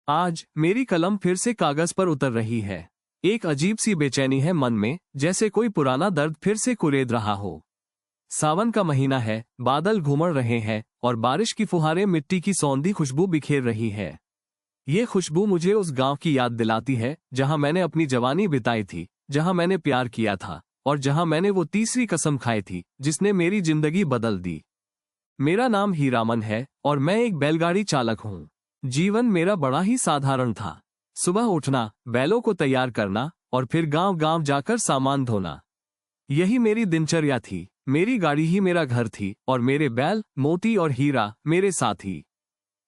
आज मेरी कलम फिर से कागज पर उतर रही है। एक अजीब सी बेचैनी है मन में, जैसे कोई पुराना दर्द फिर से कुरेद रहा हो। सावन का महीना है, बादल घूमड़ रहे हैं और बारिश की फुहारें मिट्टी की सौंधी खुशबू बिखेर रही है। ये खुशबू मुझे उस गांव की याद दिलाती है जहां मैंने अपनी जवानी बिताई थी, जहां मैंने प्यार किया था और जहां मैंने वो तीसरी कसम खाई थी जिसने मेरी जिंदगी बदल दी। मेरा नाम हीरामन है और मैं एक बैलगाड़ी चालक हूँ। जीवन मेरा बड़ा ही साधारण था। सुबह उठना, बैलों को तैयार करना और फिर गांव-गांव जाकर सामान धोना, यही मेरी दिनचर्या थी। मेरी गाड़ी ही मेरा घर थी और मेरे बैल, मोती और हीरा मेरे साथी।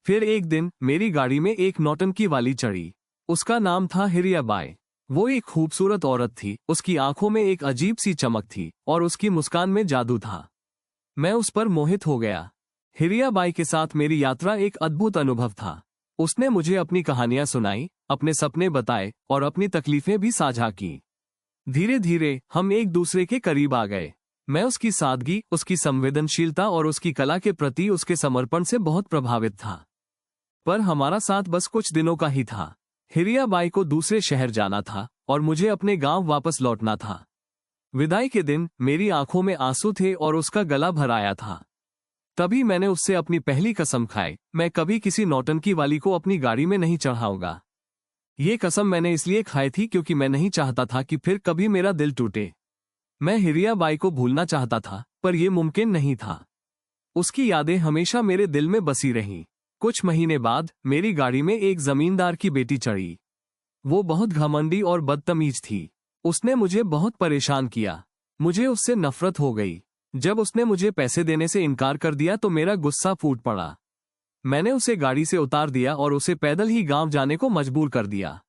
फिर एक दिन मेरी गाड़ी में एक नौटंकी वाली चढ़ी। उसका नाम था हिरियाबाई। वो एक खूबसूरत औरत थी। उसकी आंखों में एक अजीब सी चमक थी और उसकी मुस्कान में जादू था। मैं उस पर मोहित हो गया। हिरियाबाई के साथ मेरी यात्रा एक अद्भुत अनुभव था। उसने मुझे अपनी कहानियां सुनाई, अपने सपने बताए और अपनी तकलीफें भी साझा की। धीरे धीरे हम एक दूसरे के करीब आ गए। मैं उसकी सादगी, उसकी संवेदनशीलता और उसकी कला के प्रति उसके समर्पण से बहुत प्रभावित था। पर हमारा साथ बस कुछ दिनों का ही था। हिरियाबाई को दूसरे शहर जाना था और मुझे अपने गांव वापस लौटना था। विदाई के दिन मेरी आंखों में आंसू थे और उसका गला भर आया था। तभी मैंने उससे अपनी पहली कसम खाई, मैं कभी किसी नौटंकी वाली को अपनी गाड़ी में नहीं चढ़ाऊंगा। ये कसम मैंने इसलिए खाई थी क्योंकि मैं नहीं चाहता था कि फिर कभी मेरा दिल टूटे। मैं हिरियाबाई को भूलना चाहता था, पर यह मुमकिन नहीं था। उसकी यादें हमेशा मेरे दिल में बसी रहीं। कुछ महीने बाद मेरी गाड़ी में एक जमींदार की बेटी चढ़ी। वो बहुत घमंडी और बदतमीज थी। उसने मुझे बहुत परेशान किया। मुझे उससे नफरत हो गई। जब उसने मुझे पैसे देने से इनकार कर दिया तो मेरा गुस्सा फूट पड़ा। मैंने उसे गाड़ी से उतार दिया और उसे पैदल ही गांव जाने को मजबूर कर दिया।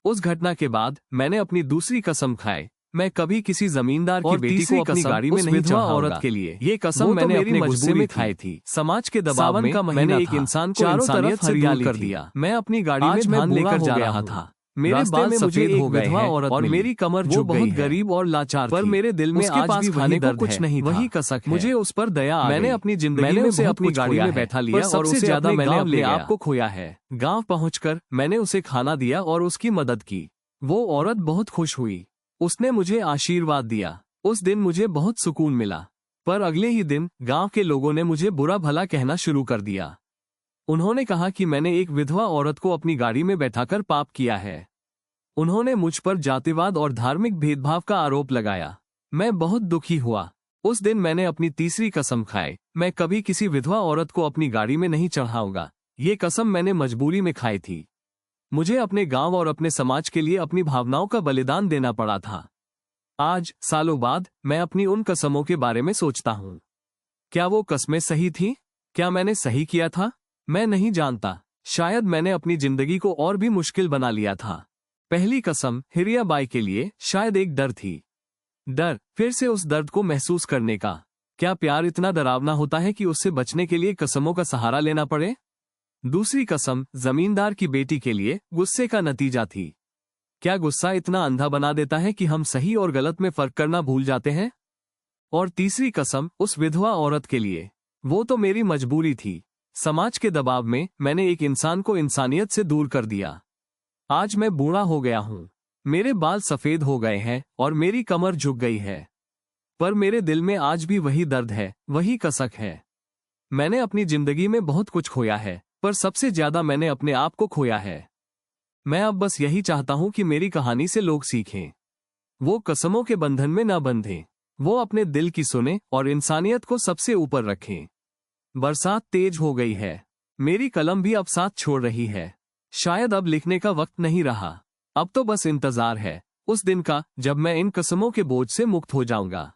उस घटना के बाद मैंने अपनी दूसरी कसम खाई, मैं कभी किसी जमींदार की बेटी को अपनी गाड़ी में नहीं चढ़ाऊंगा। औरत के लिए ये कसम मैंने अपने गुस्से में खाई थी। समाज के दबाव में मैंने एक इंसान को इंसानियत से दूर कर दिया। मैं अपनी गाड़ी में धान लेकर जा रहा था। मेरे बाल सफेद हो गए हैं और मेरी कमर झुक गई है। बहुत गरीब और लाचार पर मेरे दिल में आज भी खाने को कुछ नहीं था। वही कसक है। मुझे उस पर दया आ गई। मैंने अपनी जिंदगी में उसे अपनी गाड़ी में बैठा लिया और उससे ज्यादा मैंने अपने आप को खोया है। गांव पहुंचकर मैंने उसे खाना दिया और उसकी मदद की। वो औरत बहुत खुश हुई। उसने मुझे आशीर्वाद दिया। उस दिन मुझे बहुत सुकून मिला। पर अगले ही दिन गांव के लोगों ने मुझे बुरा भला कहना शुरू कर दिया। उन्होंने कहा कि मैंने एक विधवा औरत को अपनी गाड़ी में बैठाकर पाप किया है। उन्होंने मुझ पर जातिवाद और धार्मिक भेदभाव का आरोप लगाया। मैं बहुत दुखी हुआ। उस दिन मैंने अपनी तीसरी कसम खाई, मैं कभी किसी विधवा औरत को अपनी गाड़ी में नहीं चढ़ाऊंगा। ये कसम मैंने मजबूरी में खाई थी। मुझे अपने गांव और अपने समाज के लिए अपनी भावनाओं का बलिदान देना पड़ा था। आज सालों बाद मैं अपनी उन कसमों के बारे में सोचता हूँ। क्या वो कस्में सही थीं? क्या मैंने सही किया था? मैं नहीं जानता। शायद मैंने अपनी जिंदगी को और भी मुश्किल बना लिया था। पहली कसम हिरियाबाई के लिए शायद एक डर थी। डर, फिर से उस दर्द को महसूस करने का। क्या प्यार इतना डरावना होता है कि उससे बचने के लिए कसमों का सहारा लेना पड़े? दूसरी कसम जमींदार की बेटी के लिए गुस्से का नतीजा थी। क्या गुस्सा इतना अंधा बना देता है कि हम सही और गलत में फर्क करना भूल जाते हैं? और तीसरी कसम उस विधवा औरत के लिए। वो तो मेरी मजबूरी थी। समाज के दबाव में मैंने एक इंसान को इंसानियत से दूर कर दिया। आज मैं बूढ़ा हो गया हूँ। मेरे बाल सफेद हो गए हैं और मेरी कमर झुक गई है। पर मेरे दिल में आज भी वही दर्द है, वही कसक है। मैंने अपनी जिंदगी में बहुत कुछ खोया है, पर सबसे ज्यादा मैंने अपने आप को खोया है। मैं अब बस यही चाहता हूं कि मेरी कहानी से लोग सीखें। वो कसमों के बंधन में न बंधें। वो अपने दिल की सुने और इंसानियत को सबसे ऊपर रखें। बरसात तेज हो गई है। मेरी कलम भी अब साथ छोड़ रही है। शायद अब लिखने का वक्त नहीं रहा। अब तो बस इंतजार है उस दिन का जब मैं इन कसमों के बोझ से मुक्त हो जाऊंगा।